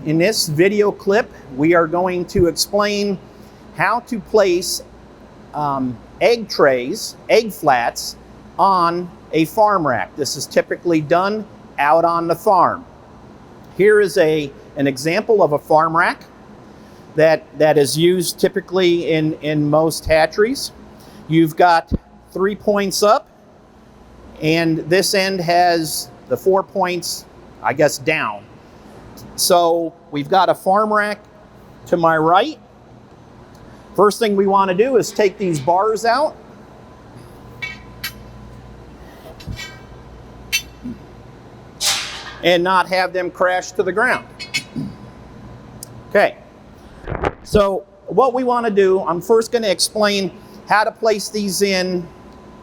in this video clip, we are going to explain how to place egg trays, egg flats, on a farm rack. This is typically done out on the farm. Here is an example of a farm rack that is used typically in most hatcheries. You've got 3 points up, and this end has the 4 points, I guess, down. So we've got a farm rack to my right. First thing we want to do is take these bars out. And not have them crash to the ground. Okay, so what we want to do, I'm first going to explain how to place these in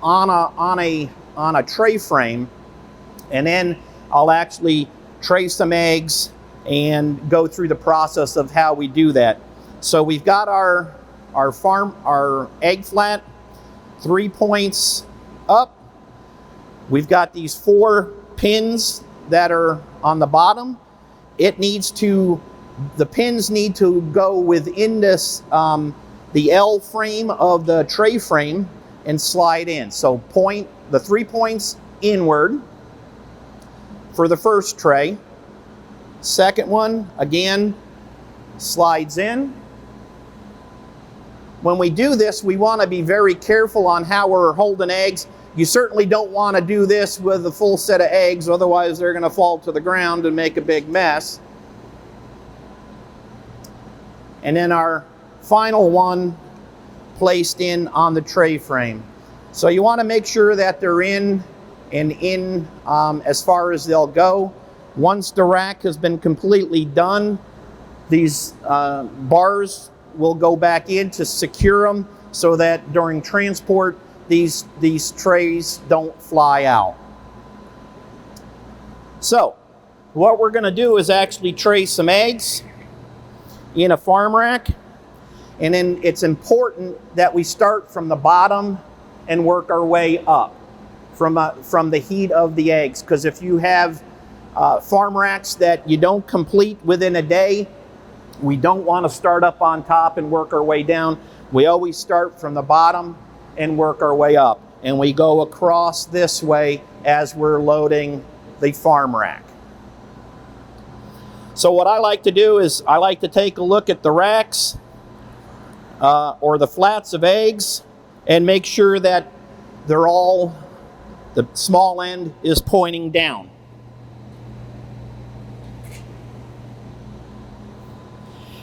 on a tray frame, and then I'll actually tray some eggs and go through the process of how we do that. So we've got our egg flat, 3 points up. We've got these 4 pins that are on the bottom. The pins need to go within this, the L frame of the tray frame and slide in. So point the 3 points inward for the first tray. Second one, again, slides in. When we do this, we want to be very careful on how we're holding eggs. You certainly don't want to do this with a full set of eggs, otherwise they're going to fall to the ground and make a big mess. And then our final one placed in on the tray frame. So you want to make sure that they're in as far as they'll go. Once the rack has been completely done, these bars will go back in to secure them so that during transport these trays don't fly out. So what we're going to do is actually tray some eggs in a farm rack, and then it's important that we start from the bottom and work our way up from the heat of the eggs, because if you have farm racks that you don't complete within a day, we don't want to start up on top and work our way down. We always start from the bottom and work our way up, and we go across this way as we're loading the farm rack. So what I like to do is I like to take a look at the racks or the flats of eggs and make sure that the small end is pointing down.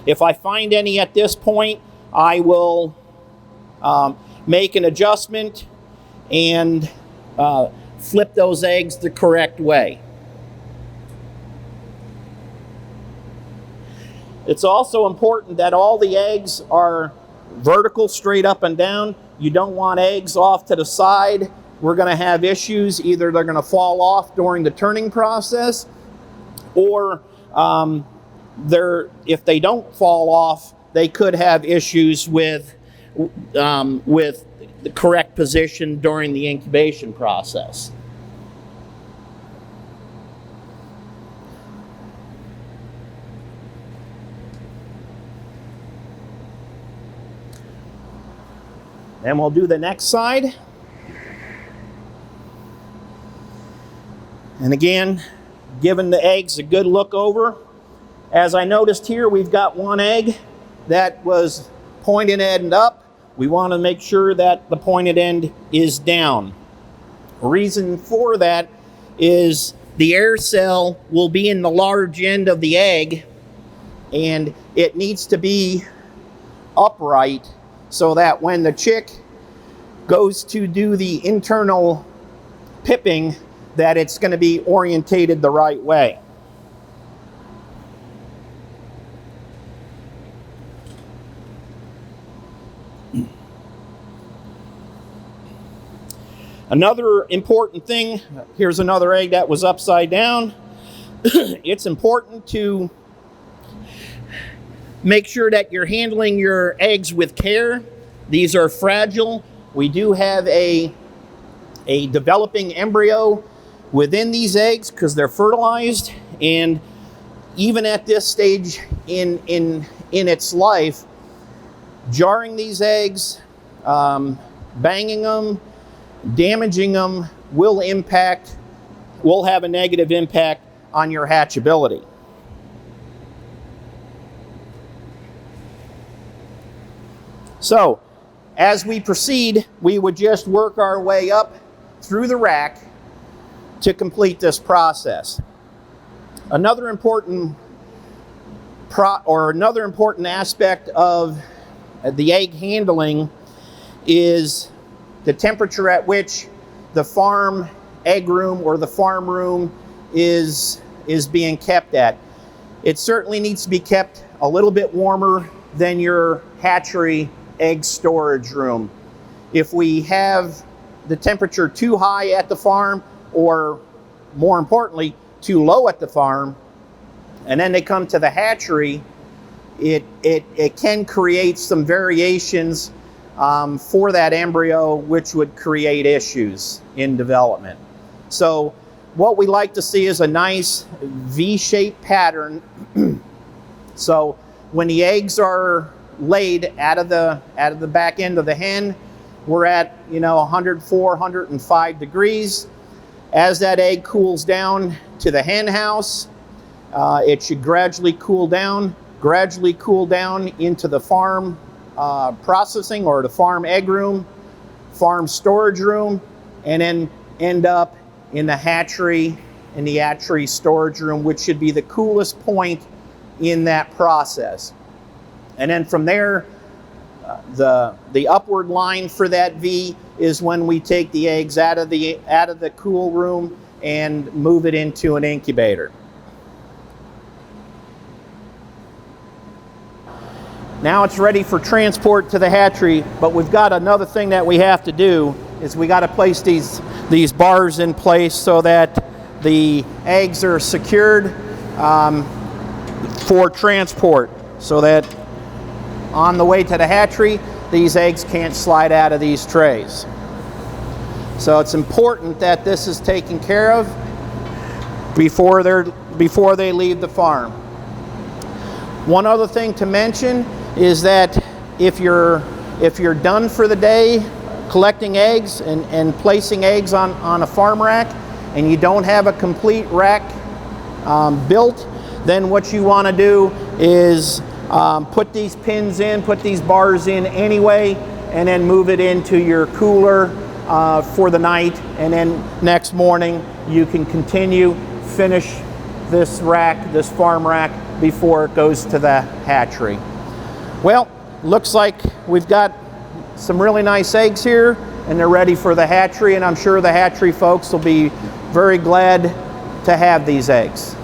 If I find any at this point, I will make an adjustment and flip those eggs the correct way. It's also important that all the eggs are vertical, straight up and down. You don't want eggs off to the side. We're going to have issues. Either they're going to fall off during the turning process, or if they don't fall off, they could have issues with the correct position during the incubation process. Then we'll do the next side. And again, giving the eggs a good look over. As I noticed here, we've got one egg that was pointed end up. We want to make sure that the pointed end is down. The reason for that is the air cell will be in the large end of the egg, and it needs to be upright so that when the chick goes to do the internal pipping, that it's going to be orientated the right way. Another important thing, here's another egg that was upside down. It's important to make sure that you're handling your eggs with care. These are fragile. We do have a developing embryo within these eggs because they're fertilized, and even at this stage in its life, jarring these eggs, banging them, damaging them will have a negative impact on your hatchability. So, as we proceed, we would just work our way up through the rack to complete this process. Another important aspect of the egg handling is the temperature at which the farm egg room or the farm room is being kept at. It certainly needs to be kept a little bit warmer than your hatchery egg storage room. If we have the temperature too high at the farm, or more importantly, too low at the farm, and then they come to the hatchery, it can create some variations for that embryo, which would create issues in development. So what we like to see is a nice V-shaped pattern. So when the eggs are laid out of the back end of the hen, we're at 104, 105 degrees. As that egg cools down to the hen house, it should gradually cool down into the farm processing or the farm egg room, farm storage room, and then end up in the hatchery storage room, which should be the coolest point in that process. And then from there, the upward line for that V is when we take the eggs out of the cool room and move it into an incubator. Now it's ready for transport to the hatchery, but we've got another thing that we have to do, is we got to place these bars in place so that the eggs are secured for transport, so that on the way to the hatchery, these eggs can't slide out of these trays. So it's important that this is taken care of before they leave the farm. One other thing to mention is that if you're done for the day collecting eggs and placing eggs on a farm rack, and you don't have a complete rack built, then what you want to do is put these pins in, put these bars in anyway, and then move it into your cooler for the night, and then next morning you can finish this farm rack before it goes to the hatchery. Well, looks like we've got some really nice eggs here, and they're ready for the hatchery, and I'm sure the hatchery folks will be very glad to have these eggs.